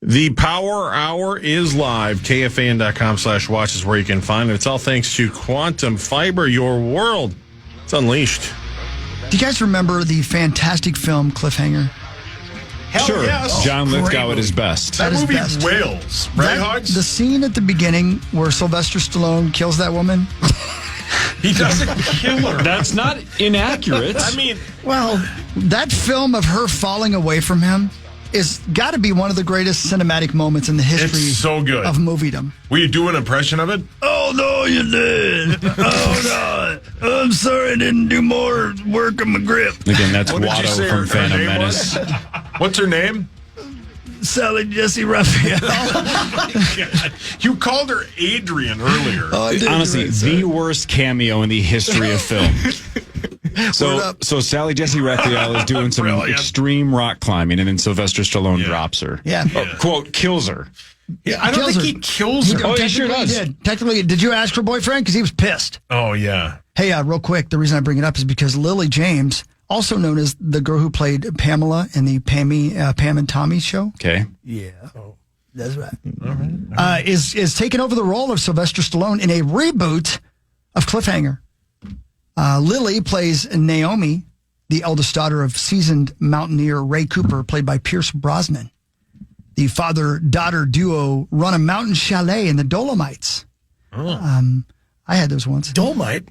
The Power Hour is live. KFAN.com/watch is where you can find it. It's all thanks to Quantum Fiber. Your world. It's unleashed. Do you guys remember the fantastic film Cliffhanger? Hell sure. Yes. John Lithgow at his best. That movie best. wails. Right, Hogs? The scene at the beginning where Sylvester Stallone kills that woman. He doesn't kill her. That's not inaccurate. I mean, Well, that film of her falling away from him is got to be one of the greatest cinematic moments in the history It's so good. of moviedom. will you do an impression of it? Oh, no, you did. Oh, no. I'm sorry I didn't do more work on my grip. Again, that's What did you Watto say from her Phantom name Menace. was? What's her name? Sally Jesse Raphael. God. You called her Adrian earlier. Honestly, the worst cameo in the history of film. So Sally Jesse Raphael is doing some Brilliant. extreme rock climbing, and then Sylvester Stallone drops her. Yeah. Quote, kills her. Yeah, I don't Kills think her. he kills her. Oh, he sure Technically does. did. Technically, did you ask her boyfriend? Because he was pissed. Oh, yeah. Hey, real quick, the reason I bring it up is because Lily James, also known as the girl who played Pamela in the Pam and Tommy show. Okay. Yeah. That's right. All right. Is taking over the role of Sylvester Stallone in a reboot of Cliffhanger. Lily plays Naomi, the eldest daughter of seasoned mountaineer Ray Cooper, played by Pierce Brosnan. The father-daughter duo run a mountain chalet in the Dolomites. I had those once. Dolomite.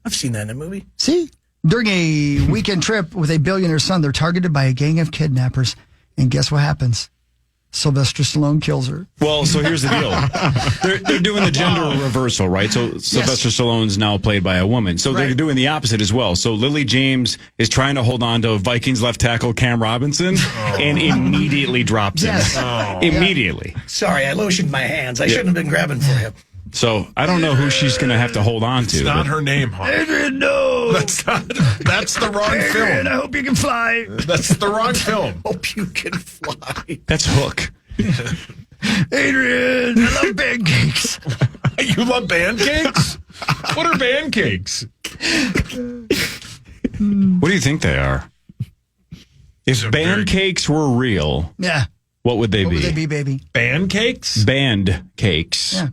I've seen that in a movie. See? During a weekend trip with a billionaire's son, they're targeted by a gang of kidnappers. And guess what happens? Sylvester Stallone kills her. Well, so here's the deal. They're doing the gender reversal, right? So Sylvester Stallone's now played by a woman. So they're doing the opposite as well. So Lily James is trying to hold on to Vikings left tackle Cam Robinson and immediately drops him. Immediately. Sorry, I lotioned my hands. I shouldn't have been grabbing for him. So I don't know who she's going to have to hold on to. It's not her name, huh? Adrian, no! That's the wrong Adrian, I film. hope you can fly. That's the wrong film. Hope you can fly. That's Hook. Adrian, I love pancakes. You love pancakes? What are pancakes? What do you think they are? If band cakes were real, Yeah. what would they What be? would they be, baby? Pancakes? Band cakes. Yeah.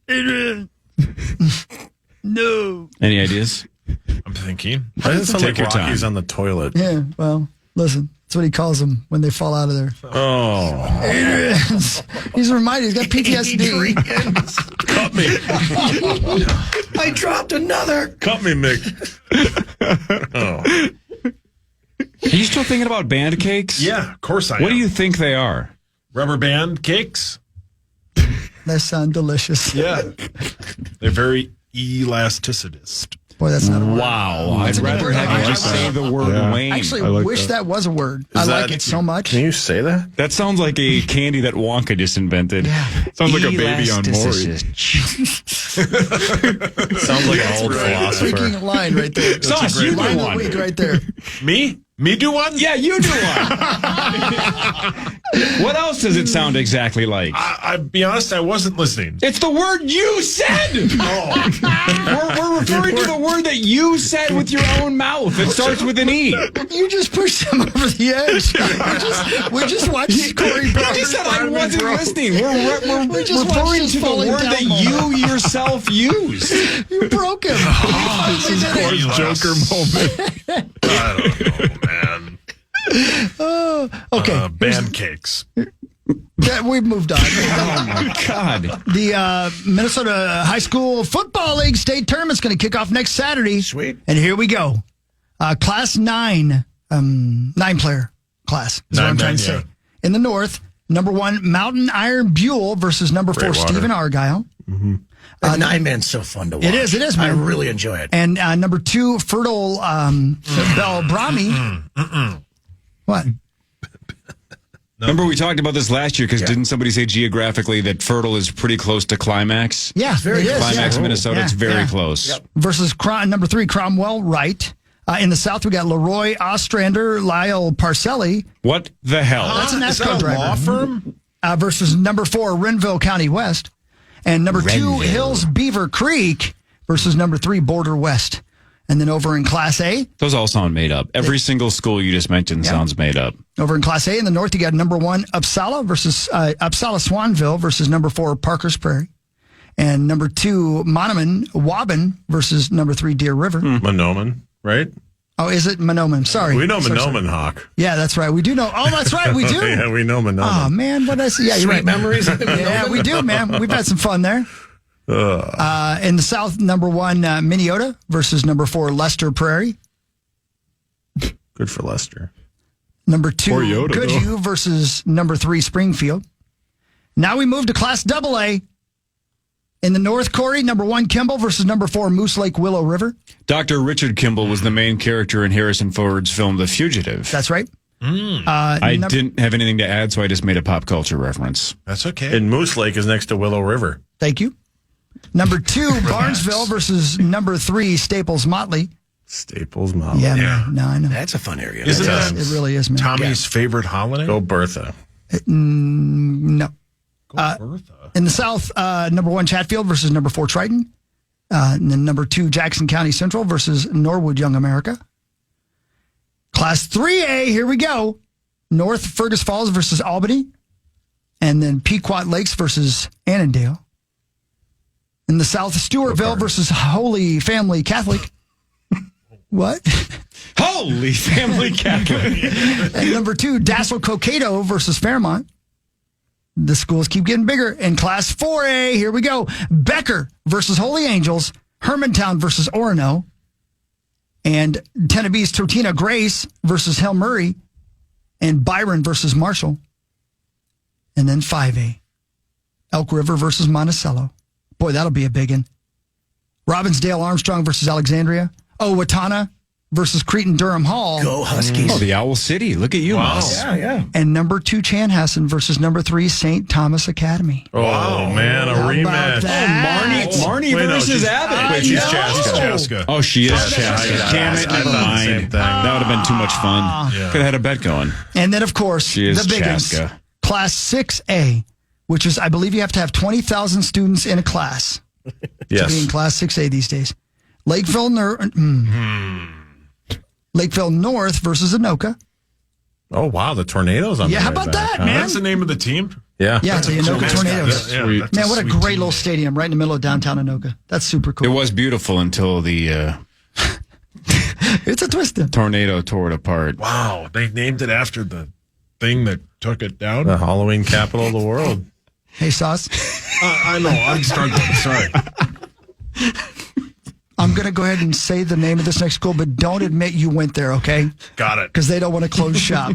Adrian. No. Any ideas? I'm thinking. Why does it sound Take like your Rocky's time. on the toilet? Yeah, well, listen. That's what he calls them when they fall out of there. Oh. Adrian. He's reminded. He's got PTSD. Cut me. I dropped another. Cut me, Mick. Are you still thinking about band cakes? Yeah, of course I am. What do you think they are? Rubber band cakes? That sounds delicious. Yeah. They're very elasticitous. Boy, that's not a word. Wow. I'd a good rather word. have I you like just say that. the word Wayne. Actually, I like wish that was a word. I that- like it so much. Can you say that? That sounds like a candy that Wonka just invented. Sounds like a baby on Maury. Sounds like an old philosopher. Freaking line right there. Sauce, you do Line of the one. week right there. Me? Me do one? Yeah, you do one. What else does it sound exactly like? I'll be honest, I wasn't listening. It's the word you said. We're referring to the word that you said with your own mouth. It starts with an E. You just pushed him over the edge. We just watched Cory He said I wasn't listening. We're We just watched referring this to the falling word down that moment. you yourself used. You broke him. This is Cory's Joker moment. I don't know, man. Okay, Band cakes. we've moved on. Oh my God. The Minnesota High School Football League state tournament's going to kick off next Saturday. Sweet. And here we go. Class 9, 9-player class is what I'm trying to say. In the north, number 1, Mountain Iron Buell versus number 4, Great water. Stephen Argyle. That 9-man's so fun to watch. It is, I man. really enjoy it. And number 2, Fertile Bell Brahmi. What? Remember we talked about this last year because didn't somebody say geographically that Fertile is pretty close to Climax? Yeah, very it is, Climax, yeah. Minnesota. Yeah, It's very yeah. close. Versus number 3, Cromwell Wright. In the south, we got Leroy Ostrander, Lyle Parcelli. What the hell? That's a Is NASCAR that a driver. law firm? Versus number 4, Renville County West. And number 2, Hills Beaver Creek versus number 3, Border West. And then over in Class A. Those all sound made up. Every single school you just mentioned sounds made up. Over in Class A in the north, you got number 1 Uppsala Swanville versus number 4 Parker's Prairie. And number 2 Monoman Waban versus number 3 Deer River. Monoman, right? Oh, is it Monoman? Sorry. We know Sorry. Monoman, Hawk. Yeah, that's right. We do know. Oh, that's right. We do. Yeah, we know Monoman. Oh, man. What did I say? Yeah, you're Sweet right. memories. Yeah, we do, man. We've had some fun there. In the south, number 1 Minneota versus number 4 Lester Prairie. Good for Lester. Number 2 Poor Yoda, Goodhue versus number 3 Springfield. Now we move to Class AA. In the north, Cory, number 1 Kimball versus number 4 Moose Lake Willow River. Dr. Richard Kimball was the main character in Harrison Ford's film The Fugitive. That's right. I didn't have anything to add, so I just made a pop culture reference. That's okay. And Moose Lake is next to Willow River. Thank you. Number 2 Barnesville versus number 3 Staples Motley. Staples Mountain. Yeah, man. No, I know. That's a fun area. Isn't that It really is, man. Tommy's favorite holiday? Go Bertha. No. Go Bertha. In the south, number 1 Chatfield versus number 4 Triton. And then number 2 Jackson County Central versus Norwood Young America. Class 3A, here we go. North Fergus Falls versus Albany. And then Pequot Lakes versus Annandale. In the south, Stewartville versus Holy Family Catholic. What? Holy Family Catholic. And number 2, Dassel Cokato versus Fairmont. The schools keep getting bigger. In Class 4A, here we go. Becker versus Holy Angels. Hermantown versus Orono. And Tenebbee's Totina Grace versus Hill Murray. And Byron versus Marshall. And then 5A. Elk River versus Monticello. Boy, that'll be a big one. Robbinsdale Armstrong versus Alexandria. Owatonna versus Cretan Durham Hall. Go Huskies. Oh, the Owl City. Look at you, Moss. Yeah. And number 2 Chanhassen versus number 3 St. Thomas Academy. Oh, man, a How about rematch. that? Marnie Wait, no, versus she's- Abbott. Wait, she's know. Chaska. Chaska. Oh, she is Chaska. Chaska. Damn it, I never thought the same mind. thing. That would have been too much fun. Yeah. Could have had a bet going. And then, of course, She is the big ones. Chaska. Class 6A, which is, I believe you have to have 20,000 students in a class to be in Yes. Class 6A these days. Lakeville North versus Anoka. Oh, wow, the tornadoes on Yeah, the how way about back, that, huh? man? That's the name of the team? Yeah. Yeah, the Anoka Tornadoes. Yeah, Sweet. that's Man, what a sweet great team. little stadium right in the middle of downtown Anoka. That's super cool. It was beautiful until the It's a twisted. tornado tore it apart. Wow, they named it after the thing that took it down. The Halloween capital of the world. Hey, Sauce, I know, I'm struggling. Sorry. I'm going to go ahead and say the name of this next school, but don't admit you went there, okay? Got it. Because they don't want to close shop.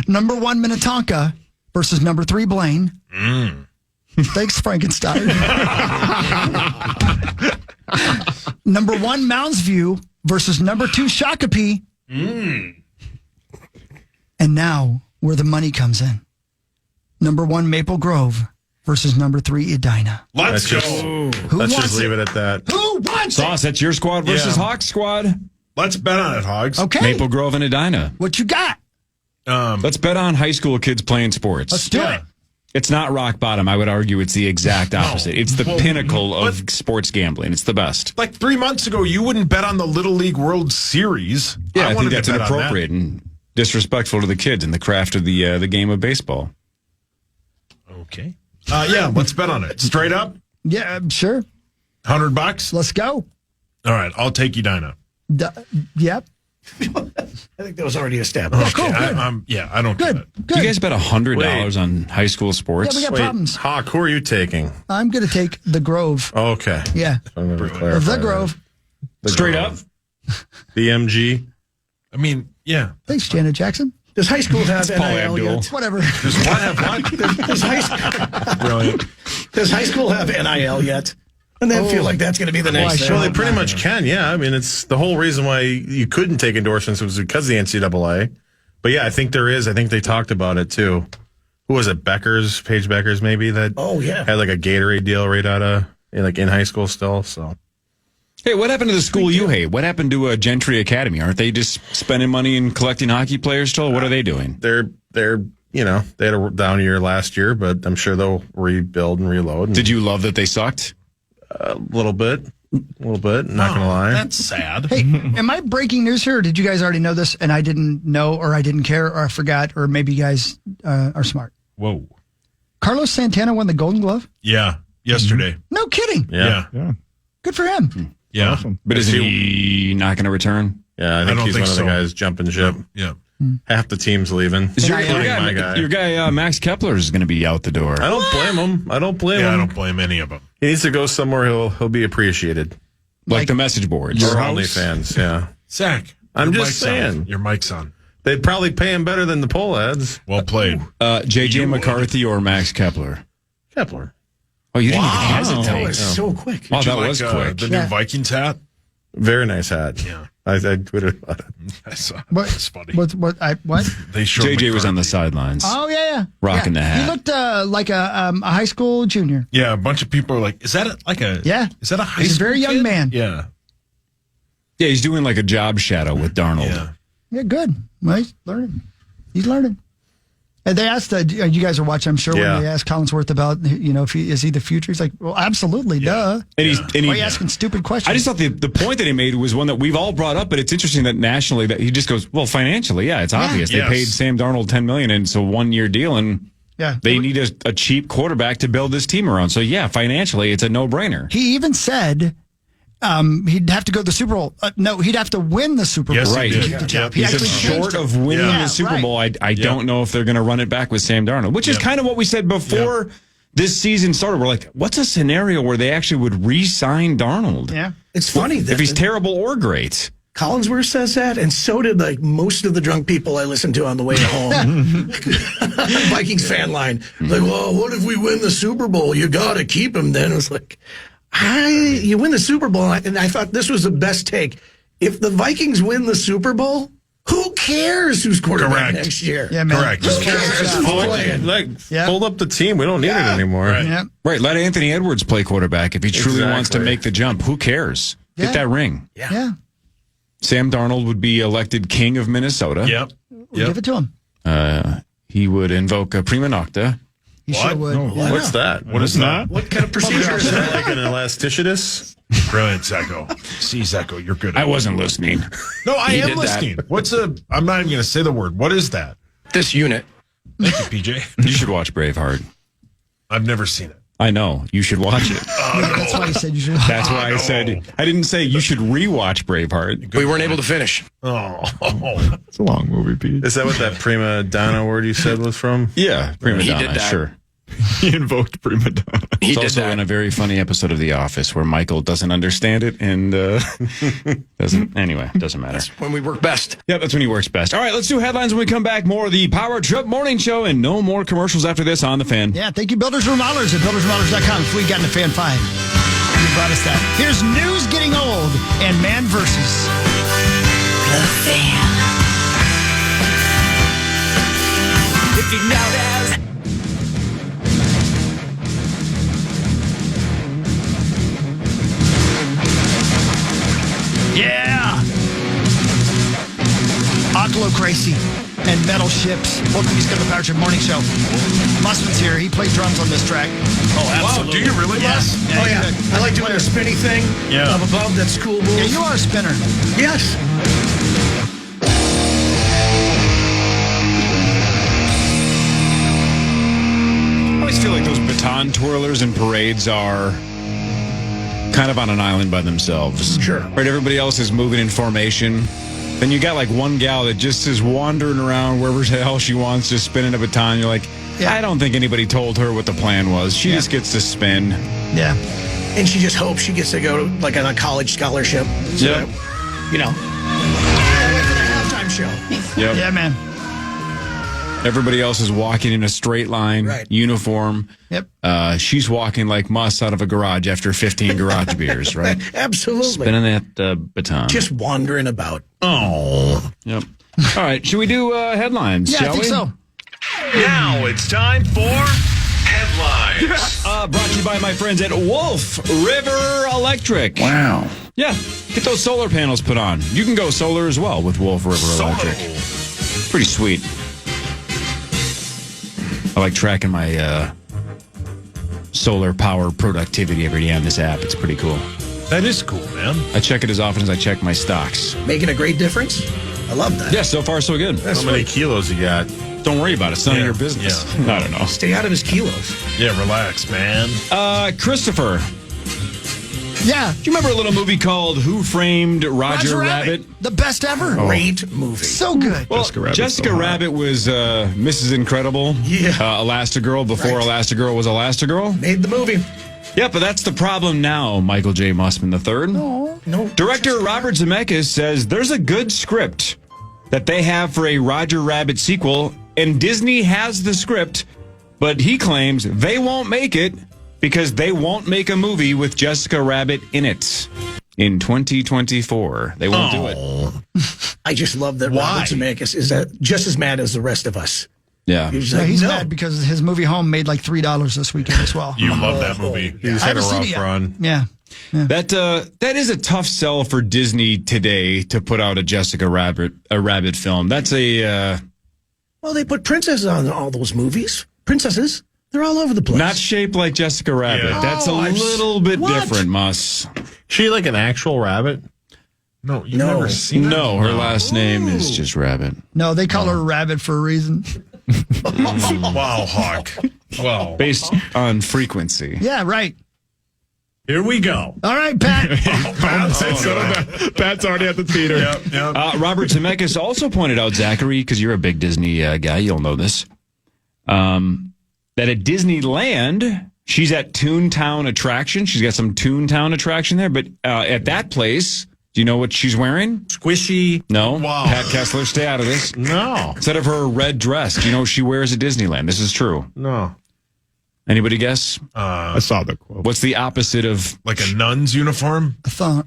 Number 1 Minnetonka versus number 3 Blaine. Thanks, Frankenstein. Number 1 Mounds View versus number 2 Shakopee. And now, where the money comes in. Number 1 Maple Grove versus number 3 Edina. Let's go. Who Let's wants just leave it? it at that. Who wants Sauce, that's your squad versus Yeah. Hawks squad. Let's bet on it, Hogs. it? Okay. Maple Grove and Edina. What you got? Let's bet on high school kids playing sports. Let's do Yeah. it. It's not rock bottom. I would argue it's the exact opposite. It's the Well, pinnacle of but- sports gambling. It's the best. Like 3 months ago, you wouldn't bet on the Little League World Series. Yeah, I think wanted to that's bet on that. inappropriate and disrespectful to the kids and the craft of the game of baseball. Okay. Yeah, let's bet on it. Straight up, Yeah, sure. $100. Let's go. All right, I'll take Edina. Yep. I think that was already established. Cool. Okay, Good. I don't get Good. it. Good. You guys bet $100 on high school sports? Yeah, we got Wait, problems. Hawk, who are you taking? I'm going to take the Grove. Oh, okay. Yeah. I'm going to clarify The Grove. that. Straight up? BMG. I mean, yeah. Thanks, Janet Jackson. Does high school have Paul NIL Abdul. yet? Whatever. Does what have what? Brilliant. Does high school have NIL yet? And then feel like that's going to be the next thing. Well, they pretty much can, yeah. I mean, it's the whole reason why you couldn't take endorsements was because of the NCAA. But yeah, I think there is. I think they talked about it too. Who was it? Beckers, Paige Beckers, maybe that. Oh, yeah. Had like a Gatorade deal right out of like in high school still. So Hey, what happened to the school you hate? What happened to Gentry Academy? Aren't they just spending money and collecting hockey players still? What are they doing? they're they had a down year last year, but I'm sure they'll rebuild and reload. And Did you love that they sucked? a little bit? A little bit, not going to lie. That's sad. Hey, am I breaking news here, or did you guys already know this and I didn't know, or I didn't care, or I forgot, or maybe you guys are smart? Whoa. Carlos Santana won the Golden Glove? Yeah. Yesterday. No kidding. Yeah. Good for him. Yeah. Awesome. But is he not going to return? Yeah, I think don't he's think one of so. the guys jumping ship. Yeah. Half the team's leaving. Is your, NIL. your guy Max Kepler is going to be out the door. I don't blame him. I don't blame Yeah, I him. don't blame any of them. He needs to go somewhere he'll be appreciated. Like the message boards. Or house? OnlyFans, yeah. Zach. I'm your just mic's on. saying. Your mic's on. They'd probably pay him better than the poll ads. Well played. JJ McCarthy or Max Kepler? Kepler. Oh, you didn't even hesitate. That was so quick. Wow, Did you that was quick. The new Vikings hat? Very nice hat. Yeah. I tweeted about it. I saw. What? That's funny. What? They showed JJ was on the McCarthy. sidelines. Oh, yeah. Rocking the hat. He looked like a high school junior. Yeah, a bunch of people are like, is that like a Yeah. Is that a high He's a school very young kid? man. Yeah. Yeah, he's doing like a job shadow with Darnold. Yeah. Yeah, good. Well, he's learning. And they asked, you guys are watching, I'm sure, Yeah. when they asked Collinsworth about, if is he the future? He's like, well, absolutely, duh. And he's Why are you asking stupid questions? I just thought the point that he made was one that we've all brought up, but it's interesting that nationally that he just goes, well, financially, yeah, it's obvious. They Yes. paid Sam Darnold $10 million, and it's a 1-year deal, and yeah. they need a cheap quarterback to build this team around. So yeah, financially, it's a no-brainer. He even said he'd have to go to the Super Bowl. No, he'd have to win the Super Bowl. Yes, he Right. did. to keep the job. He He said actually changed short it. of winning Yeah. the Super right. Bowl, I don't know if they're going to run it back with Sam Darnold, which is kind of what we said before this season started. We're like, what's a scenario where they actually would re-sign Darnold? Yeah. It's funny that If he's terrible or great. Collinsworth says that, and so did like most of the drunk people I listened to on the way home. Vikings fan line. Like, well, what if we win the Super Bowl? You got to keep him then. It was like, you win the Super Bowl. And I thought this was the best take. If the Vikings win the Super Bowl, who cares who's quarterback Correct. next year? Yeah, man. Correct. Who cares who's playing? Yeah. Fold up the team. We don't need it anymore. Right. Yeah. Right, let Anthony Edwards play quarterback if he truly wants to Exactly. make the jump. Who cares? Yeah. Get that ring. Yeah. Sam Darnold would be elected king of Minnesota. Yep. We'll give it to him. He would invoke a prima nocta. He sure would. Yeah. What's that? What is that? What kind of procedure is Is that that? like an elasticitous? Brilliant, Zacco. See, Zacco, you're good. I wasn't listening. No, I He am did that. listening. I'm not even going to say the word. What is that? This unit. Thank you, PJ. You should watch Braveheart. I've never seen it. I know. You should watch it. That's why he said you should. That's why I said, I didn't say you should rewatch Braveheart. We weren't able to finish. Oh. It's a long movie, Pete. Is that what that prima donna word you said was from? Yeah, prima He donna, did that. sure. He invoked prima donna. He It's did also that. in a very funny episode of The Office where Michael doesn't understand it and doesn't. Anyway, doesn't matter. When we work best. Yeah, that's when he works best. All right, let's do headlines when we come back. More of the Power Trip Morning Show and no more commercials after this on The Fan. Yeah, thank you, Builders Remodelers at buildersremodelers.com. If we got in the Fan 5, you brought us that. Here's News Getting Old and Man versus. The Fan. If you know that. Yeah! Oclocracy and Metal Ships. Welcome to the Power Trip Morning Show. Musman's here. He played drums on this track. Oh, absolutely. Wow, do you really, Les? Oh, yeah. I like doing the spinny thing Yeah. up above. That's cool move. Yeah, you are a spinner. Yes. I always feel like those baton twirlers and parades are kind of on an island by themselves. Sure. Right, everybody else is moving in formation. Then you got like one gal that just is wandering around wherever the hell she wants, just spinning a baton. You're like, Yeah. I don't think anybody told her what the plan was. She just gets to spin. Yeah. And she just hopes she gets to go to like on a college scholarship. So Yep. that, you know. Wait for the halftime show. Yep. Yeah, man. Everybody else is walking in a straight line, Right. uniform. Yep. She's walking like Muss out of a garage after 15 garage beers, right? Absolutely. Spinning that baton. Just wandering about. Yep. All right. Should we do headlines? Yeah, shall I think we? so. Now it's time for headlines. Brought to you by my friends at Wolf River Electric. Wow. Yeah. Get those solar panels put on. You can go solar as well with Wolf River Electric. Pretty sweet. I like tracking my solar power productivity every day on this app. It's pretty cool. That is cool, man. I check it as often as I check my stocks. Making a great difference. I love that. Yeah, so far so good. How many kilos you got? Don't worry about it. It's none of Yeah, your business. yeah. I don't know. Stay out of his kilos. Yeah, relax, man. Christopher, Yeah. do you remember a little movie called Who Framed Roger Rabbit? The best ever. Great movie. So good. Well, Jessica Rabbit's Jessica so hot. Rabbit was Mrs. Incredible. Yeah. Elastigirl before Right. Elastigirl was Elastigirl. Made the movie. Yeah, but that's the problem now, Michael J. Mussman III. No. Director Robert Zemeckis says there's a good script that they have for a Roger Rabbit sequel, and Disney has the script, but he claims they won't make it because they won't make a movie with Jessica Rabbit in it in 2024. They won't do it. I just love that Robert Zemeckis is just as mad as the rest of us. Yeah. He's Yeah, like, he's no. mad because his movie Home made like $3 this weekend as well. You love that movie. He's I had a haven't seen it rough yet. run. Yeah. That is a tough sell for Disney today to put out a Jessica Rabbit film. That's a Well, they put princesses on all those movies. Princesses. They're all over the place. not shaped like Jessica Rabbit. Yeah. That's a Oh, little bit what? different, Muss. She like an actual rabbit? No, you've No. never seen that? No, her last name is just Rabbit. No, they call her Rabbit for a reason. Wow, Hawk. Wow. Based on frequency. Yeah, right. Here we go. All right, Pat. Pat's already at the theater. Yep. Robert Zemeckis also pointed out, Zachary, because you're a big Disney guy, you'll know this, that at Disneyland, she's at Toontown Attraction. She's got some Toontown Attraction there, but at that place, do you know what she's wearing? Squishy. No. Wow. Pat Kessler, stay out of this. No. Instead of her red dress, do you know what she wears at Disneyland? This is true. No. Anybody guess? I saw the quote. What's the opposite of... Like a nun's uniform? A thong.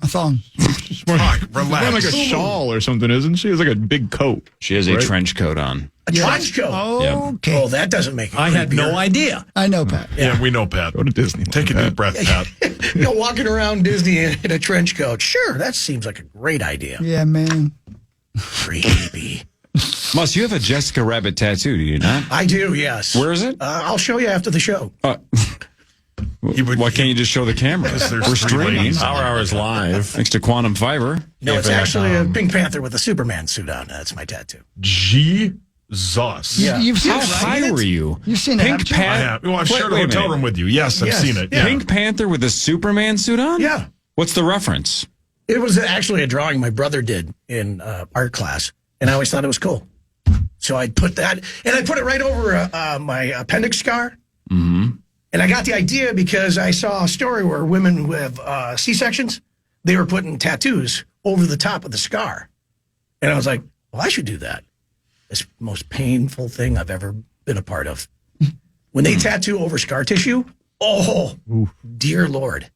She's wearing, Hawk, she's wearing relax. like a shawl or something, isn't she? It's like a big coat. She has a Right. trench coat on. A trench coat. Okay. Oh, that doesn't make it I had no creepier. idea. I know, Pat. Yeah, we know, Pat. Go to Disney. Take a deep breath, Pat. You know, walking around Disney in a trench coat. Sure, that seems like a great idea. Yeah, man. Creepy. Muss, you have a Jessica Rabbit tattoo, do you not? I do, yes. Where is it? I'll show you after the show. Why can't you just show the camera? There's We're three streaming. lanes. Our hour is live. Thanks to Quantum Fiber. No, it's KFAN. actually a Pink Panther with a Superman suit on. That's my tattoo. Jesus. Yeah. You've seen How it, high right? were you? You've seen it, Pink haven't you? I Panther. have. Well, I've shared a hotel room with you. Yes, I've Yes. seen it. Yeah. Pink Panther with a Superman suit on? Yeah. What's the reference? It was actually a drawing my brother did in art class, and I always thought it was cool. So I put that, and I put it right over my appendix scar. Mm-hmm. And I got the idea because I saw a story where women who have C-sections, they were putting tattoos over the top of the scar. And I was like, well, I should do that. It's the most painful thing I've ever been a part of. When they tattoo over scar tissue, oh, dear Lord.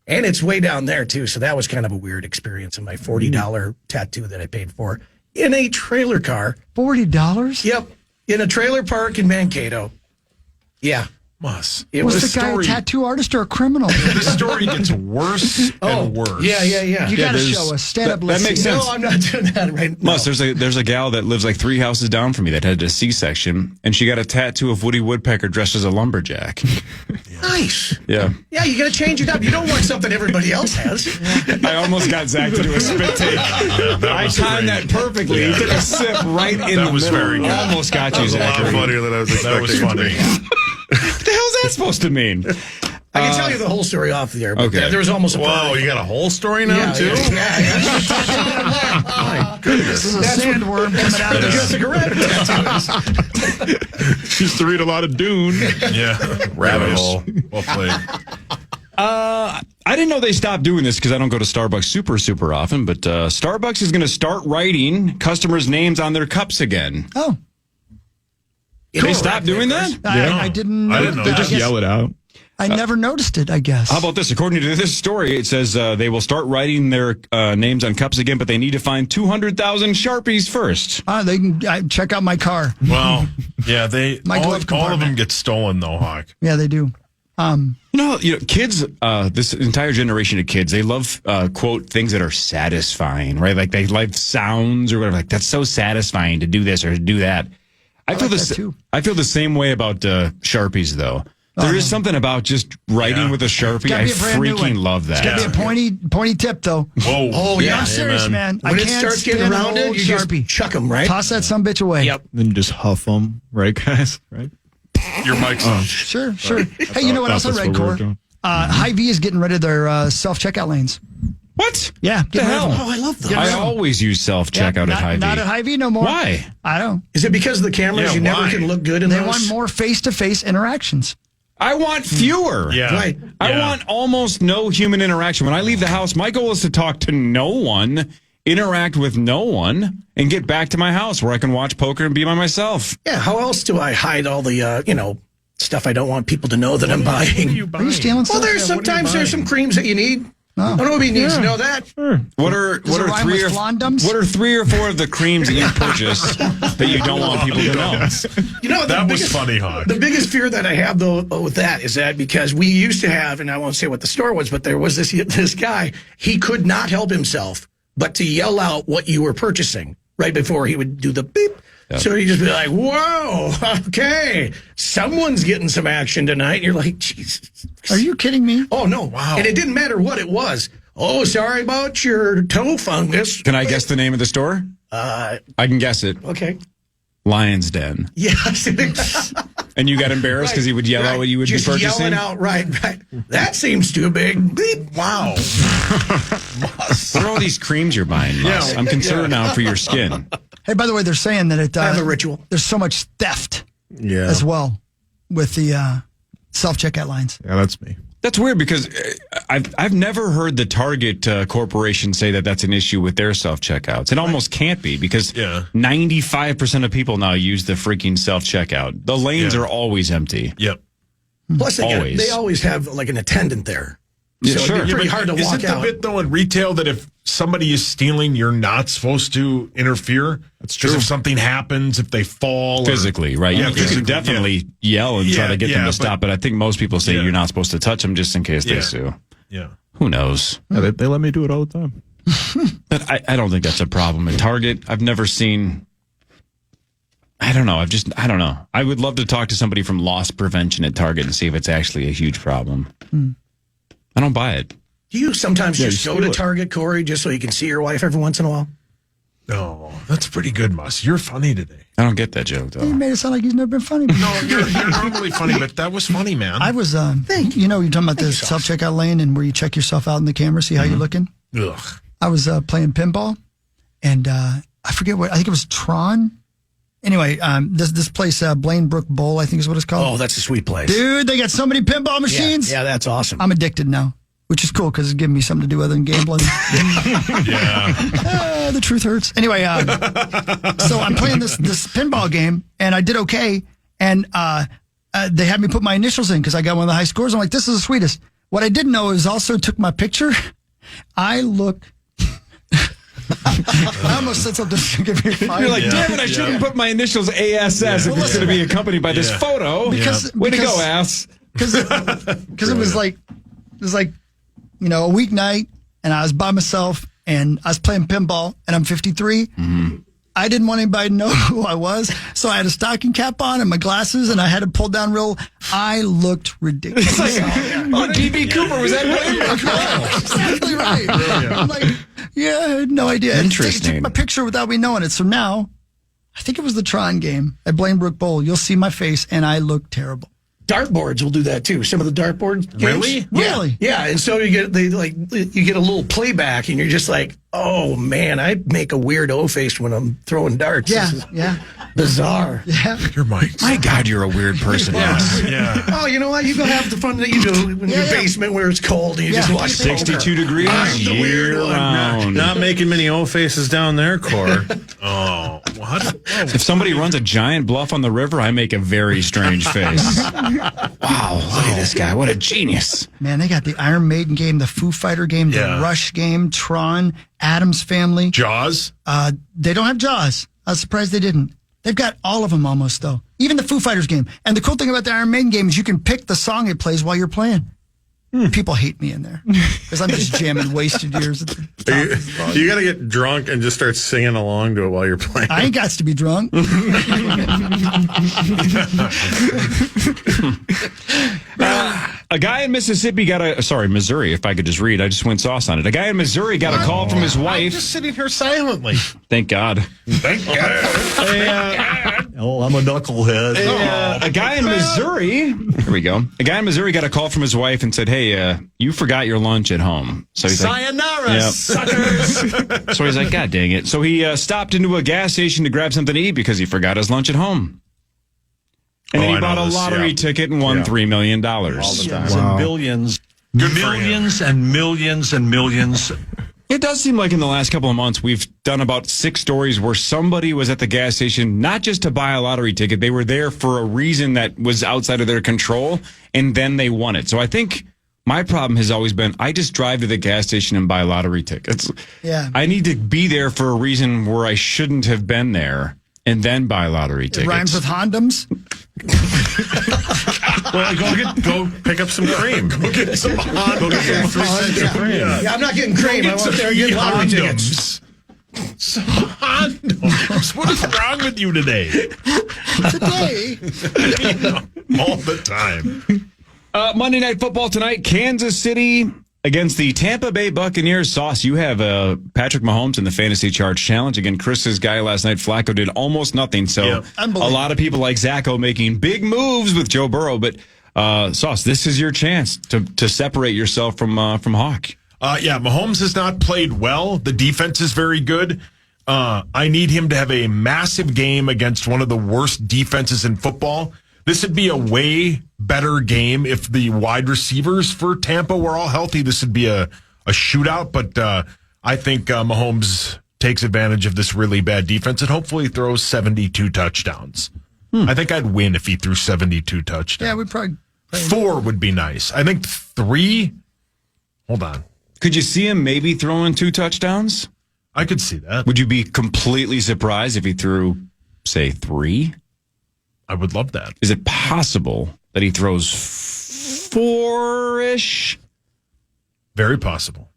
And it's way down there, too. So that was kind of a weird experience in my $40 tattoo that I paid for in a trailer car. $40? Yep. In a trailer park in Mankato. Yeah. Muss. It Was was the guy a story- tattoo artist or a criminal? The story gets worse and worse. Yeah. You got to there's- show us. Stand up. that Let's makes see. sense. No, I'm not doing that right now. Muss, there's a gal that lives like 3 houses down from me that had a C-section, and she got a tattoo of Woody Woodpecker dressed as a lumberjack. Nice. Yeah. Yeah, you got to change it up. You don't want something everybody else has. I almost got Zach to do a spit take. I was timed great. that perfectly. He took a sip right in That the was middle. very good. Almost got you, A lot Zachary. funnier than I was That expecting. was funny. What the hell is that supposed to mean? I can tell you the whole story off the air. But Okay. there was almost a Whoa, you got a whole story now, yeah, too? Yeah. My goodness. This is a sandworm coming out of this. Jessica Rabbit tattoos. She used to read a lot of Dune. Yeah. Rabbit hole. Well played. I didn't know they stopped doing this because I don't go to Starbucks super often, but Starbucks is going to start writing customers' names on their cups again. Oh, They stopped doing that? I didn't know. I didn't know They that. just yell it out. I never noticed it, I guess. How about this? According to this story, it says they will start writing their names on cups again, but they need to find 200,000 Sharpies first. They can check out my car. Well, yeah, they My all glove of compartment. them get stolen though, Hawk. Yeah, they do. You know, kids, this entire generation of kids, they love, quote, things that are satisfying, right? Like they like sounds or whatever. Like, that's so satisfying to do this or to do that. I feel like that too. I feel the same way about Sharpies, though. There is something about just writing with a Sharpie. Gotta I be a brand new one. freaking love that. It's got to be a pointy tip, though. Whoa. Oh, yeah. I'm serious, man. When I it can't starts getting stand an rounded, old you Sharpie. just chuck them, right? Toss that sumbitch away. Yep. Then you just huff them, right, guys? Right? Your mic's on. Sure. Hey, you know what else I That's read, what we were Core? doing. Hy-Vee is getting rid of their self-checkout lanes. What? Yeah, The getting rid of hell? them. Oh, I love those. Get rid I of them. always use self-checkout Yeah, at Hy-Vee. Not at Hy-Vee no more. Why? I don't. Is it because of the cameras? Yeah, You never why? can look good in They those? want more face-to-face interactions. I want fewer. Yeah. Right. I Yeah. want almost no human interaction. When I leave the house, my goal is to talk to no one, interact with no one, and get back to my house where I can watch poker and be by myself. Yeah, how else do I hide all the, stuff I don't want people to know that I'm buying? Are you stealing stuff? Well, there's some creams that you need. I don't know if he needs to know that. What are Does it rhyme with Flondums? what are 3 or 4 of the creams that you purchase that you don't want people to know? You know, That was funny, Hog. The biggest fear that I have, though, with that is that because we used to have, and I won't say what the store was, but there was this guy, he could not help himself but to yell out what you were purchasing right before he would do the beep. Yep. So he'd just be like, whoa, okay, someone's getting some action tonight. And you're like, Jesus. Are you kidding me? Oh, no. Wow. And it didn't matter what it was. Oh, sorry about your toe fungus. Can I guess the name of the store? I can guess it. Okay. Lion's Den. Yes. And you got embarrassed because he would yell out what you would just be purchasing? yelling out, right. That seems too big. Beep. Wow. What are all these creams you're buying, Mus? I'm concerned now for your skin. Hey, by the way, they're saying that I have a ritual. there's so much theft Yeah. as well with the self-checkout lines. Yeah, that's me. That's weird because I've never heard the Target corporation say that that's an issue with their self-checkouts. It almost can't be because 95% of people now use the freaking self-checkout. The lanes are always empty. Yep. Plus, Always. they always have like an attendant there. Yeah, So sure. it'd be pretty hard to walk Isn't the out. bit, though, in retail that if somebody is stealing, you're not supposed to interfere? That's Because true. if something happens, if they fall. Physically, right? Yeah, you physically, can definitely yell and try Yeah, to get them yeah, to but- stop, but I think most people say Yeah. you're not supposed to touch them just in case they Yeah. sue. Yeah. Who knows? Yeah, they let me do it all the time. But I don't think that's a problem at Target. I've never seen. I don't know. I don't know. I would love to talk to somebody from loss prevention at Target and see if it's actually a huge problem. I don't buy it. Do you sometimes Yeah, just you go to steal it. Target, Corey, just so you can see your wife every once in a while? No, that's pretty good, Mus. You're funny today. I don't get that joke You though. made it sound like he's never been funny before. No, you're normally funny, but that was funny, man. I was, you're talking about the self-checkout lane and where you check yourself out in the camera, see how you're looking. Ugh. I was playing pinball, and I forget what, I think it was Tron. Anyway, this place, Blainbrook Bowl, I think is what it's called. Oh, that's a sweet place. Dude, they got so many pinball machines. Yeah, that's awesome. I'm addicted now, which is cool because it's giving me something to do other than gambling. The truth hurts. Anyway, so I'm playing this pinball game, and I did okay. And they had me put my initials in because I got one of the high scores. I'm like, this is the sweetest. What I didn't know is also took my picture. I look. I almost said something to give me fire. You're like, damn it! I shouldn't put my initials ASS if it's going to be accompanied by this photo. Way to go, ass! Because it was like a weeknight, and I was by myself, and I was playing pinball, and I'm 53. I didn't want anybody to know who I was, so I had a stocking cap on and my glasses, and I had it pulled down real. I looked ridiculous. Oh, DB Cooper was that Blainbrook? Exactly right. I'm like, yeah, I had no idea. And Interesting. took my picture without me knowing it. So now, I think it was the Tron game at Blainbrook Bowl. You'll see my face, and I look terrible. Dartboards will do that too. Some of the dartboard games. Really? Yeah. Really? Yeah. And so you get a little playback, and you're just like, oh man, I make a weird O face when I'm throwing darts. This is bizarre. Yeah. Your mic. My God, you're a weird person. Yeah. Oh, you know what? You go have the fun that you do in your basement where it's cold and you just watch 62 degrees I'm the weird year one. round. Not making many O faces down there, Core. Oh, what? If somebody runs a giant bluff on the river, I make a very strange face. Wow, look at this guy. What a genius. Man, they got the Iron Maiden game, the Foo Fighter game, the Yeah. Rush game, Tron, Addams Family. Jaws? They don't have Jaws. I was surprised they didn't. They've got all of them almost, though. Even the Foo Fighters game. And the cool thing about the Iron Maiden game is you can pick the song it plays while you're playing. People hate me in there because I'm just jamming wasted years at the top of the volume. You got to get drunk and just start singing along to it while you're playing. I ain't got to be drunk. A guy in Mississippi Missouri, if I could just read. I just went sauce on it. A guy in Missouri got a call from his I'm wife. just sitting here silently. Thank God. Thank God. Oh, I'm a knucklehead. A guy in Missouri. Here we go. A guy in Missouri got a call from his wife and said, "Hey, you forgot your lunch at home." So he's Sayonara, Yep. suckers. So he's like, God dang it. So he stopped into a gas station to grab something to eat because he forgot his lunch at home. And then Oh, he I know bought a this, lottery yeah. ticket and won $3 million. Wow. Billions, Good for millions and millions and millions. It does seem like in the last couple of months, we've done about 6 stories where somebody was at the gas station, not just to buy a lottery ticket. They were there for a reason that was outside of their control, and then they won it. So I think my problem has always been, I just drive to the gas station and buy lottery tickets. Yeah. I need to be there for a reason where I shouldn't have been there and then buy lottery tickets. It rhymes with condoms. Well, go pick up some cream. Go get some 3 cents of cream. Yeah, I'm not getting cream. I want there to get lottery tickets. Some condoms. What is wrong with you today? Today. All the time. Monday Night Football tonight, Kansas City against the Tampa Bay Buccaneers. Sauce, you have Patrick Mahomes in the Fantasy Charge Challenge. Again, Chris's guy last night, Flacco, did almost nothing. So Yep. a lot of people like Zacho making big moves with Joe Burrow. But Sauce, this is your chance to separate yourself from Hawk. Yeah, Mahomes has not played well. The defense is very good. I need him to have a massive game against one of the worst defenses in football. This would be a way better game if the wide receivers for Tampa were all healthy. This would be a shootout, but I think Mahomes takes advantage of this really bad defense and hopefully throws 72 touchdowns. I think I'd win if he threw 72 touchdowns. Yeah, we probably. 4 would be nice. I think 3. Hold on. Could you see him maybe throwing 2 touchdowns? I could see that. Would you be completely surprised if he threw, say, 3? I would love that. Is it possible that he throws 4-ish? Very possible.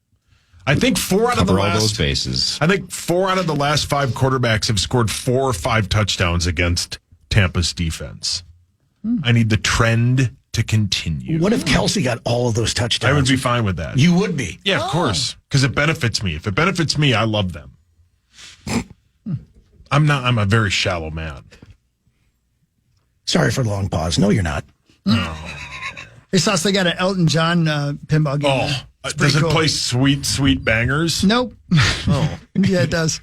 I think 4 out of the Cover all those last. bases. I think 4 out of the last 5 quarterbacks have scored 4 or 5 touchdowns against Tampa's defense. I need the trend to continue. What if Kelsey got all of those touchdowns? I would be fine with that. You would be. Yeah, of course, because it benefits me. If it benefits me, I love them. I'm a very shallow man. Sorry for the long pause. No, you're not. Hey, Sauce, they got an Elton John pinball game. Oh, It's does pretty it cool. play sweet, sweet bangers? Nope. Oh, Yeah, it does.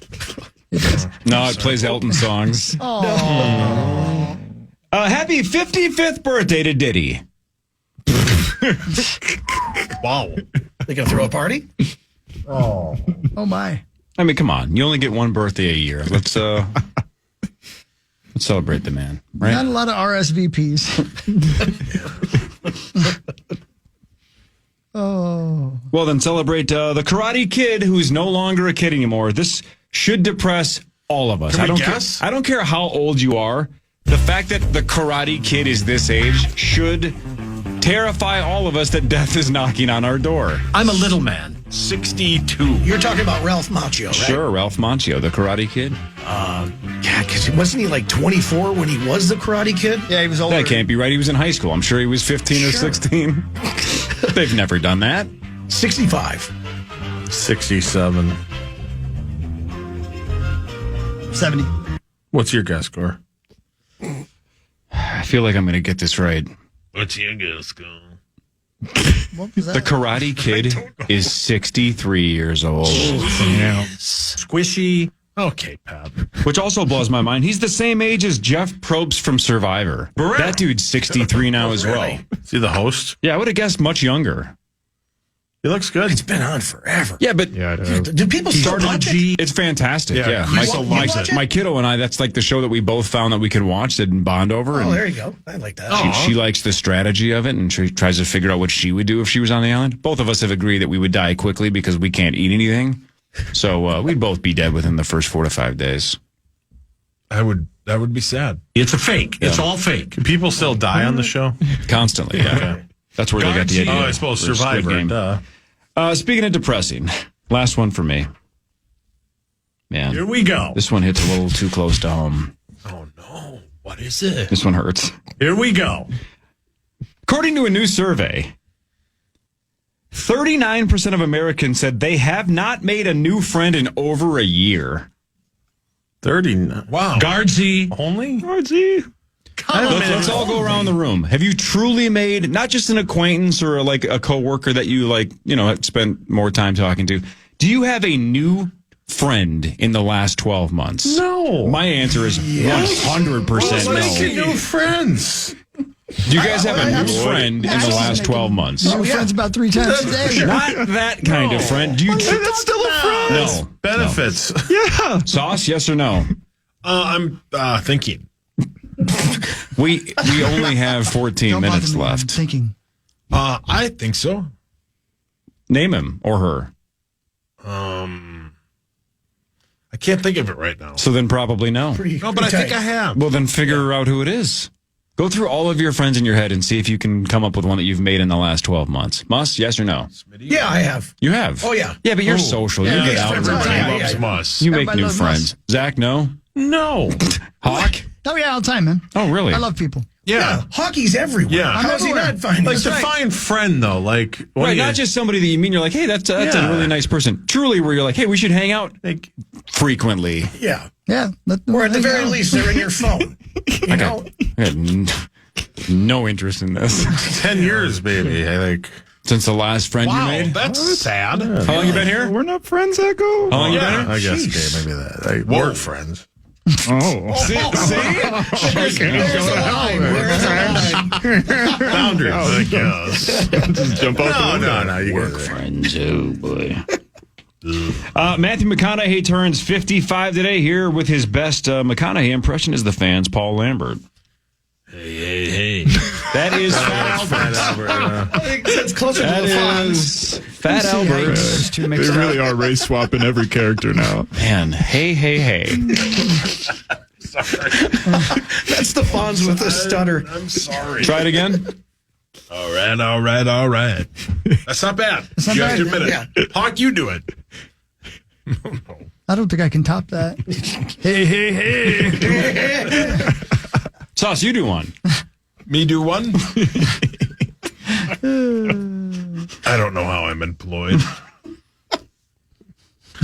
It does. No, it plays Elton songs. Happy 55th birthday to Diddy. wow. They gonna throw a party? Oh, my. I mean, come on. You only get one birthday a year. Let's celebrate the man, right? Not a lot of RSVPs. Oh. Well, then celebrate the Karate Kid, who's no longer a kid anymore. This should depress all of us. Can we I don't guess? I don't care how old you are. The fact that the Karate Kid is this age should terrify all of us that death is knocking on our door. I'm a little man. 62. You're talking about Ralph Macchio, right? Sure, Ralph Macchio, the Karate Kid. Yeah, because wasn't he like 24 when he was the Karate Kid? Yeah, he was older. That can't be right. He was in high school. I'm sure he was 15 or 16. They've never done that. 65. 67. 70. What's your guess score? I feel like I'm going to get this right. What's your guess, go? What was that? The Karate Kid is 63 years old. Squishy. Okay, Pap. Which also blows my mind. He's the same age as Jeff Probst from Survivor. That dude's 63 now as well. Is he the host? Yeah, I would have guessed much younger. He looks good. It's been on forever. Yeah, but Do people still watch it? it's fantastic. Yeah, Chris loves it. my kiddo and I, that's like the show that we both found that we could watch and bond over. Oh, And there you go. I like that. she likes the strategy of it, and she tries to figure out what she would do if she was on the island. Both of us have agreed that we would die quickly because we can't eat anything. So we'd both be dead within the first 4 to 5 days. That would be sad. It's a fake. It's all fake. Do people still die on the show? Constantly, yeah. That's where they got the idea. Oh, I suppose for Squid Survivor. Game. Duh. Speaking of depressing, last one for me. Man, Here we go. this one hits a little too close to home. Oh, no. What is it? This one hurts. Here we go. According to a new survey, 39% of Americans said they have not made a new friend in over a year. 39. Wow. Guardsy. Only? Let's all go around the room. Have you truly made not just an acquaintance or like a coworker that you have spent more time talking to? Do you have a new friend in the last 12 months? No. My answer is 100% Let's make no. new friends. Do you guys have a new friend in the last 12 months? New friends about 3 times a day. Not that kind of friend. Do you? That's still a friend. No. Benefits. Sauce, yes or no? I'm thinking. We only have 14 Don't bother minutes me, I'm left. thinking. I think so. Name him or her. I can't think of it right now. So then probably no. No, but I think I have. Well, then figure out who it is. Go through all of your friends in your head and see if you can come up with one that you've made in the last 12 months. Muss, yes or no? Yeah, I have. You have. Oh, yeah. Yeah, but you're social. You get out. Everybody Yeah, loves yeah. Muss. You make Everybody new loves friends. Zach, no? No. Hawk? Oh, yeah, all the time, man. Oh, really? I love people. Yeah. Hockey's everywhere. Yeah. How is he everywhere. not finding Like, us? define friend, though. Like, what Right, do you, not just somebody that you mean. You're like, hey, that's a Yeah. really nice person. Truly, where you're like, hey, we should hang out like, frequently. Yeah. Yeah. Or at the very least, they're in your phone. You know? I had no interest in this 10 years, baby. I like. since the last friend Wow, you made. that's sad. How long you been here? We're not friends, Echo. How long you been here? I guess, okay, maybe that. Like, work friends. Oh. See? There's a line. There's a line. Boundaries, I guess. Just jump off No, you Work get it. friends, oh boy. Matthew McConaughey turns 55 today. Here with his best McConaughey impression is the fans, Paul Lambert. Hey. That is Fat Fat Albert. Albert, I think that's closer to That the Fox. is Fat Albert. Those two They mixed up. really are race swapping every character now. Man, hey. That's the Fonz with the stutter. I'm sorry. Try it again. All right. That's not bad. not You have to bad. admit it. Hawk, you do it. I don't think I can top that. hey. Sauce, you do one. Me do one? I don't know how I'm employed.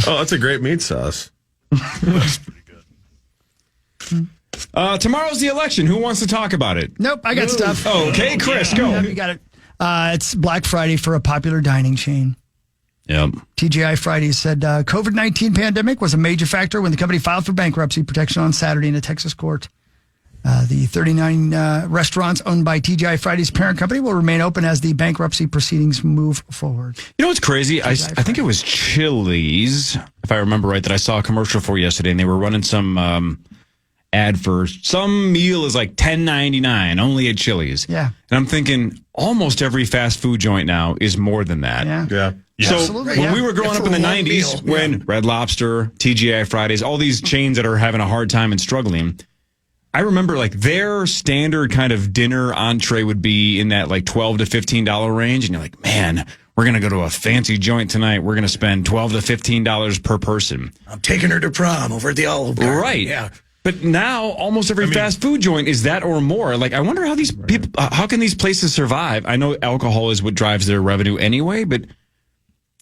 Oh, that's a great meat sauce. That's pretty good. Tomorrow's the election. Who wants to talk about it? Nope, I got stuff. Okay, Chris, go. Yep, you got it. It's Black Friday for a popular dining chain. Yep. TGI Fridays said COVID-19 pandemic was a major factor when the company filed for bankruptcy protection on Saturday in a Texas court. The 39 restaurants owned by TGI Fridays' parent company will remain open as the bankruptcy proceedings move forward. You know what's crazy? I think it was Chili's, if I remember right, that I saw a commercial for yesterday, and they were running some ad for some meal is like $10.99 only at Chili's. Yeah. And I'm thinking almost every fast food joint now is more than that. Yeah. Yeah. So Absolutely, when yeah. we were growing Yeah, up in the for one 90s, meal, when Red Lobster, TGI Fridays, all these chains that are having a hard time and struggling, I remember like their standard kind of dinner entree would be in that like $12 to $15 range. And you're like, man, we're going to go to a fancy joint tonight. We're going to spend $12 to $15 per person. I'm taking her to prom over at the Olive Garden. Right. Yeah. But now almost every fast food joint is that or more. Like, I wonder how these people, how can these places survive? I know alcohol is what drives their revenue anyway, but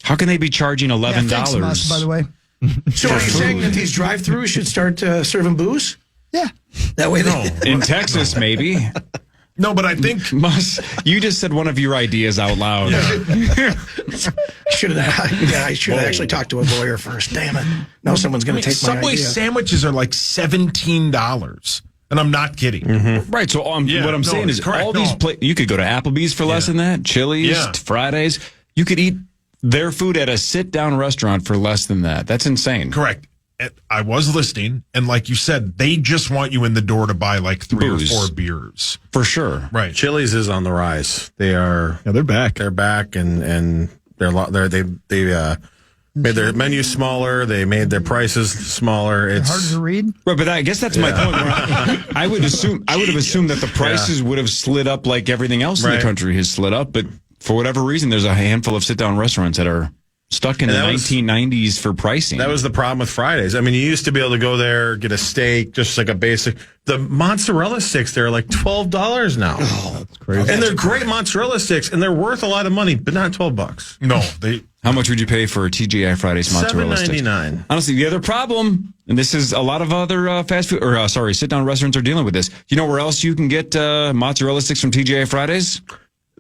how can they be charging $11? Yeah, thanks, Mus, by the way. So are you saying that these drive-thrus should start serving booze? Yeah. That way they... In Texas, maybe. No, but I think Mus, you just said one of your ideas out loud. I should have actually talked to a lawyer first. Damn it. Now someone's going to take my Subway idea. sandwiches are like $17. And I'm not kidding. Right. So Yeah, what I'm no, saying is correct, all these no. you could go to Applebee's for less than that, Chili's, Yeah. Fridays. You could eat their food at a sit-down restaurant for less than that. That's insane. Correct. I was listening, and like you said, they just want you in the door to buy like 3 Booze. or 4 beers. For sure. Right. Chili's is on the rise. They are. Yeah, they're back. They're back, and they're Made their menu smaller. They made their prices smaller. It's Harder to read. Right, but I guess that's my point. I would have assumed that the prices would have slid up like everything else in the country has slid up. But for whatever reason, there's a handful of sit-down restaurants that are stuck in the 1990s for pricing. That was the problem with Fridays. I mean, you used to be able to go there, get a steak, just like a basic. The mozzarella sticks there are like $12 now. Oh, that's crazy. And they're great mozzarella sticks, and they're worth a lot of money, but not $12. No, they. How much would you pay for TGI Fridays mozzarella sticks? $7.99. Honestly, the other problem, and this is a lot of other fast food, or sit-down restaurants are dealing with this. You know where else you can get mozzarella sticks from TGI Fridays?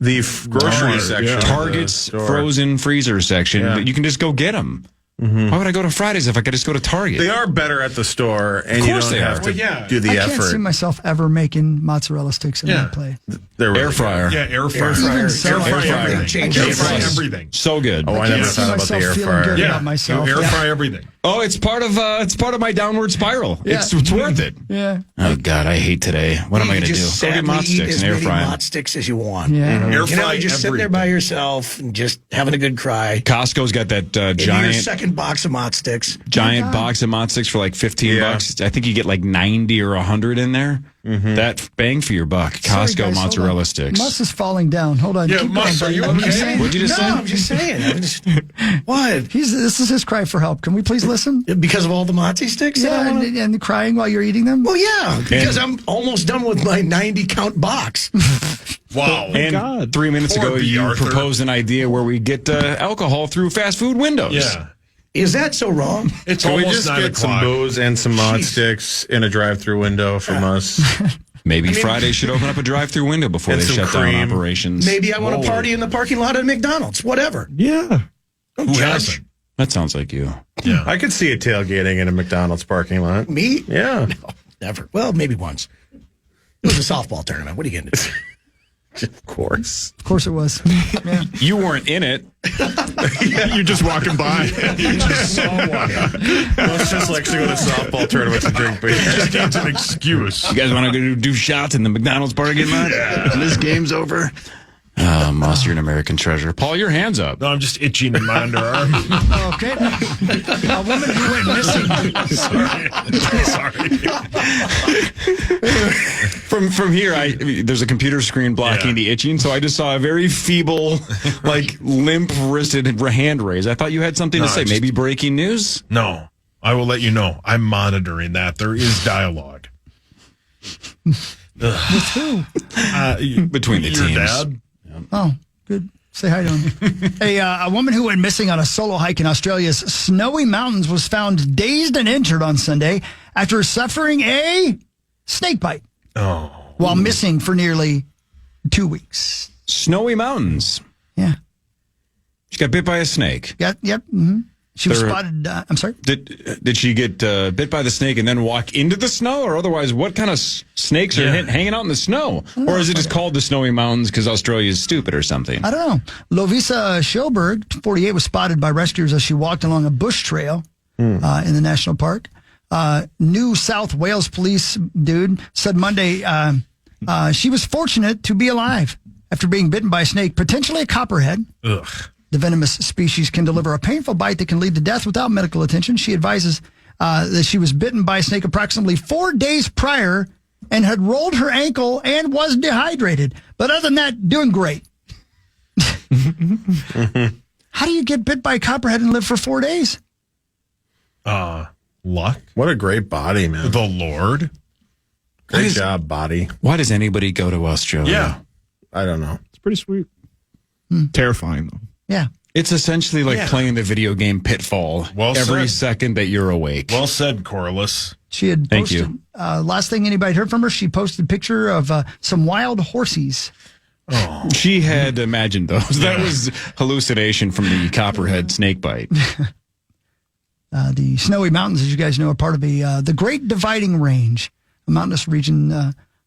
The grocery section. Target's frozen freezer section. Yeah. You can just go get them. Why would I go to Fridays if I could just go to Target? They are better at the store, and you don't have to do the I effort. can't see myself ever making mozzarella sticks in that play. They're really air fryer. Yeah, air fryer. Even so, Air fry I everything. can't Change see air fry myself- everything. So good. Oh, I never thought about the air feeling fryer. good Yeah, about myself. air fry everything. Oh, it's part of my downward spiral. Yeah. It's worth it. Yeah. Oh God, I hate today. What am I going to do? Just Go get sadly mott eat sticks as and air many fry 'em. mott sticks as you want. Yeah. Air You know, fry you're just sitting there by yourself and just having a good cry. Costco's got that Your giant second box of mott sticks. box of mott sticks for like $15. I think you get like 90 or 100 in there. That bang for your buck. Sorry, Costco guys, hold mozzarella on. sticks. Muss is falling down. Hold on. Yeah, Keep Muss, going, are you buddy. okay? What'd you just say? I'm just saying. What? This is his cry for help. Can we please listen? Because of all the mozzie sticks? that I Yeah, wanna- and crying while you're eating them? Well, yeah, because I'm almost done with my 90 count box. Wow. And 3 minutes Poor ago, B. you Arthur. proposed an idea where we get alcohol through fast food windows. Yeah. Is that so wrong? It's Can we almost just 9 get some o'clock. booze and some mod sticks in a drive-through window from us? Maybe Friday should open up a drive-through window before And they some shut down cream. operations. Maybe I want to party in the parking lot at McDonald's. Whatever. Yeah. Don't Who judge hasn't? That sounds like you. Yeah. I could see a tailgating in a McDonald's parking lot. me. Yeah. Never. Well, maybe once. It was a softball tournament. What are you going to do? Of course. Of course it was. Yeah. You weren't in it. You're just walking by. You just saw one. Most just likes to go to softball tournaments and drink beer. Just needs an excuse. You guys want to go do shots in the McDonald's parking lot? Yeah. This game's over. Moss, you're an American treasure. Paul, your hands up. No, I'm just itching in my underarm. Okay. A woman who went missing. Sorry. From here, there's a computer screen blocking the itching, so I just saw a very feeble, like limp-wristed hand raise. I thought you had something to say. Maybe breaking news? No, I will let you know. I'm monitoring that. There is dialogue. With who? Between the your teams. dad? Oh, good. Say hi to him. A woman who went missing on a solo hike in Australia's snowy mountains was found dazed and injured on Sunday after suffering a snake bite while missing for nearly 2 weeks. Snowy mountains. Yeah. She got bit by a snake. Yep. Mm-hmm. She was spotted. I'm sorry. Did she get bit by the snake and then walk into the snow, or otherwise, what kind of snakes are hanging out in the snow? Or is it just called the Snowy Mountains because Australia is stupid or something? I don't know. Lovisa Schilberg, 48, was spotted by rescuers as she walked along a bush trail in the national park. New South Wales police dude said Monday she was fortunate to be alive after being bitten by a snake, potentially a copperhead. Ugh. The venomous species can deliver a painful bite that can lead to death without medical attention. She advises that she was bitten by a snake approximately 4 days prior and had rolled her ankle and was dehydrated. But other than that, doing great. How do you get bit by a copperhead and live for 4 days? Luck? What a great body, man. The Lord? Great job, body. Why does anybody go to Australia? Yeah. I don't know. It's pretty sweet. Terrifying, though. Yeah. It's essentially like playing the video game Pitfall Well every said. second that you're awake. Well said, Corliss. She had Thank posted, you. last thing anybody heard from her, she posted a picture of some wild horsies. She had imagined those. That was hallucination from the copperhead snake bite. The Snowy Mountains, as you guys know, are part of the Great Dividing Range, a mountainous region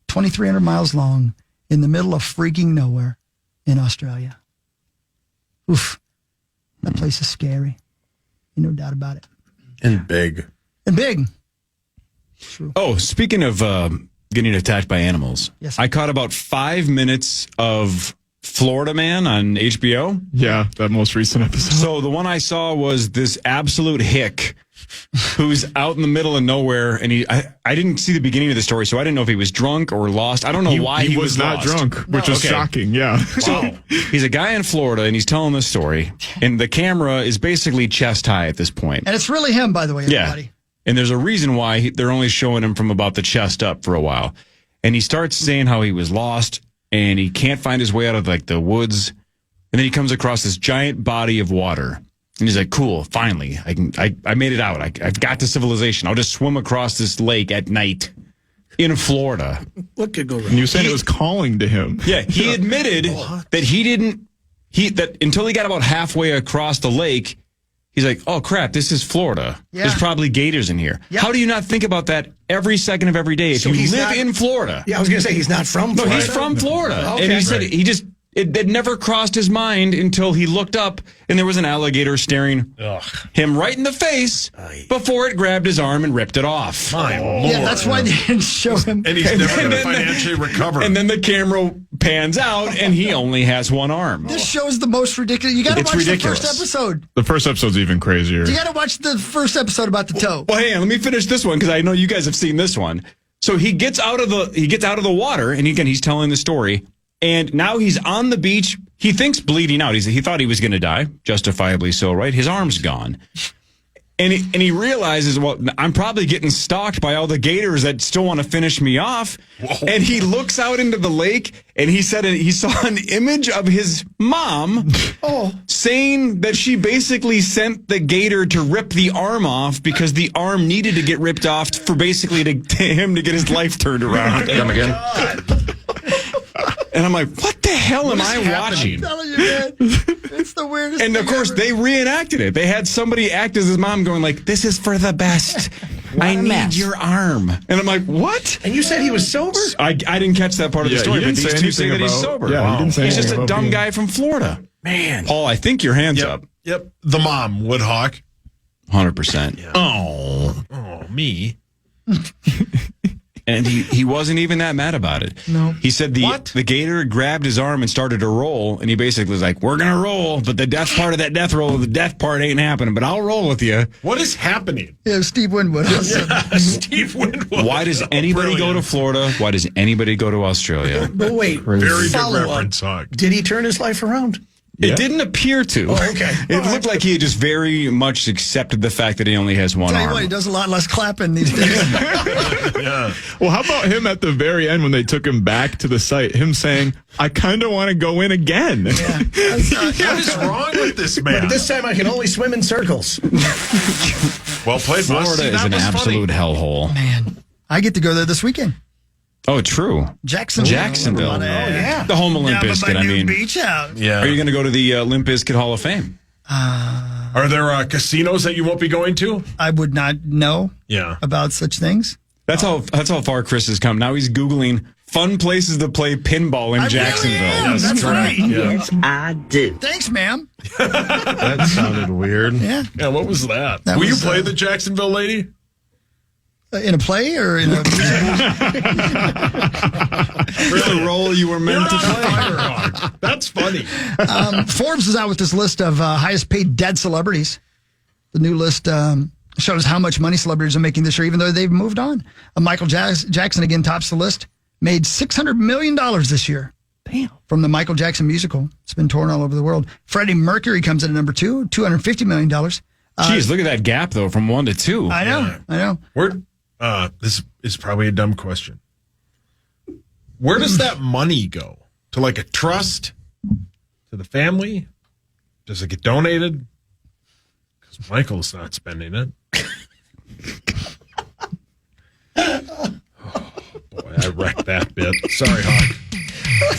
2,300 miles long in the middle of freaking nowhere in Australia. Oof. That place is scary. No doubt about it. And big. And big. Oh, speaking of getting attacked by animals, Yes. I caught about 5 minutes of Florida Man on HBO. Yeah, that most recent episode. So the one I saw was this absolute hick who's out in the middle of nowhere, and I didn't see the beginning of the story, so I didn't know if he was drunk or lost. I don't know why he was not lost. drunk, which is shocking. Yeah. So he's a guy in Florida, and he's telling this story, and the camera is basically chest high at this point. And it's really him, by the way, everybody. Yeah. And there's a reason why they're only showing him from about the chest up for a while. And he starts saying how he was lost and he can't find his way out of like the woods. And then he comes across this giant body of water. And he's like, cool, finally, I made it out. I've got to civilization. I'll just swim across this lake at night in Florida. What could go wrong? And you said it was calling to him. Yeah, he admitted that until he got about halfway across the lake, he's like, oh, crap, this is Florida. Yeah. There's probably gators in here. Yep. How do you not think about that every second of every day if So you he's live not- in Florida? Yeah, I was going to say he's not from Florida. No, he's from Florida. Okay. And he said it never crossed his mind until he looked up and there was an alligator staring him right in the face before it grabbed his arm and ripped it off. My Lord. Yeah, that's why they didn't show him. And he's never going to then- financially recover. And then the camera pans out and he only has one arm. This show's the most ridiculous. You got to It's watch ridiculous. the first episode. The first episode's even crazier. You got to watch the first episode about the toe. Well, hang on, let me finish this one because I know you guys have seen this one. So he gets out of the water, and again he's telling the story, and now he's on the beach. He thinks bleeding out. He thought he was going to die, justifiably so, right? His arm's gone, and he realizes, well, I'm probably getting stalked by all the gators that still want to finish me off. Whoa. And he looks out into the lake, and he said he saw an image of his mom. Saying that she basically sent the gator to rip the arm off because the arm needed to get ripped off for basically to him to get his life turned around. Come again? And I'm like, what the hell am I watching? I'm telling you, man. It's the weirdest And of thing course, ever. they reenacted it. They had somebody act as his mom going like, this is for the best. I need your arm. And I'm like, what? And you said he was sober? I didn't catch that part of the Yeah, story, you but didn't these say two say that anything he's about- sober. yeah, you didn't say He's just anything a about dumb being- guy from Florida. Man. Paul, I think your hand's up. Yep. The mom, Woodhawk. 100%. Oh, me. And he wasn't even that mad about it. No. He said the gator grabbed his arm and started to roll, and he basically was like, we're going to roll, but the death part of that death roll, the death part ain't happening, but I'll roll with you. What is happening? Yeah, Steve Winwood. Steve Winwood. Why does anybody go to Florida? Why does anybody go to Australia? But wait, Very good follow-up. reference, Hawk. Did he turn his life around? It didn't appear to. Oh, okay. It looked like he had just very much accepted the fact that he only has one Tell you arm. what, he does a lot less clapping these days. Well, how about him at the very end when they took him back to the site? Him saying, I kind of want to go in again. Yeah. What is wrong with this man? But this time I can only swim in circles. Well played, boss. Florida See, is that an was absolute funny. hellhole. Man, I get to go there this weekend. Oh, true. Jacksonville. Oh, yeah. The home Limp Bizkit, I mean. Beach out. Yeah. Are you going to go to the Limp Bizkit Hall of Fame? Are there casinos that you won't be going to? I would not know Yeah. about such things. That's how far Chris has come. Now he's Googling fun places to play pinball in Jacksonville. Really am. That's right. Yes, I do. Thanks, ma'am. That sounded weird. Yeah. Yeah, what was that? That Will was, you play the Jacksonville lady? In a play or in a... The role you were meant to play. That's funny. Forbes is out with this list of highest paid dead celebrities. The new list shows how much money celebrities are making this year, even though they've moved on. Michael Jackson again tops the list. Made $600 million this year. Damn. From the Michael Jackson musical. It's been torn all over the world. Freddie Mercury comes in at number 2, $250 million. Jeez, look at that gap, though, from 1 to 2. I know. This is probably a dumb question. Where does that money go? To like a trust? To the family? Does it get donated? Because Michael's not spending it. Oh, boy, I wrecked that bit. Sorry, Hawk.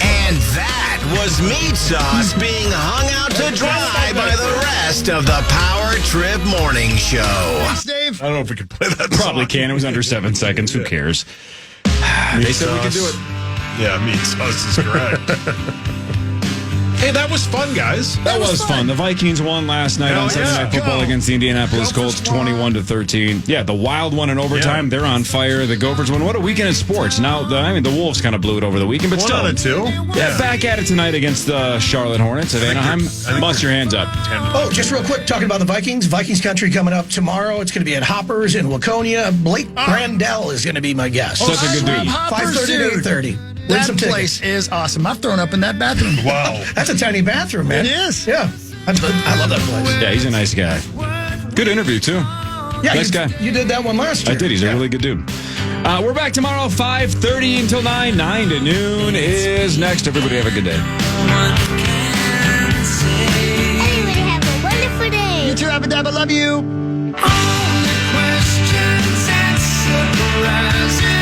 And that was meat sauce being hung out to dry by the rest of the Power Trip Morning Show. Thanks, Dave. I don't know if we can play that Probably song. can. It was under 7 seconds. Who cares? They said we could do it. Yeah, meat sauce is correct. Hey, that was fun, guys. That was fun. The Vikings won last night Hell on Sunday yeah. Night Football Go. against the Indianapolis Colts, Gophers won. 21-13. Yeah, the Wild won in overtime. Yeah. They're on fire. The Gophers won. What a weekend of sports. Now, the Wolves kind of blew it over the weekend, but 1 still. out of 2. Yeah, back at it tonight against the Charlotte Hornets of Anaheim. Bust your hands up. Oh, just real quick, talking about the Vikings. Vikings country coming up tomorrow. It's going to be at Hoppers in Waconia. Blake Brandel is going to be my guest. Such a good dude. 5:30 to 8:30. Win some That tickets. place is awesome. I've thrown up in that bathroom. Wow. That's a tiny bathroom, man. It is. Yeah. I love that place. Yeah, he's a nice guy. Good interview, too. Yeah, Nice you, guy. You did that one last year. I did. He's a really good dude. We're back tomorrow, 5:30 until 9. 9 to noon is next. Everybody have a good day. Everybody have a wonderful day. You too, Abba Dabba. Love you. Only questions and surprises.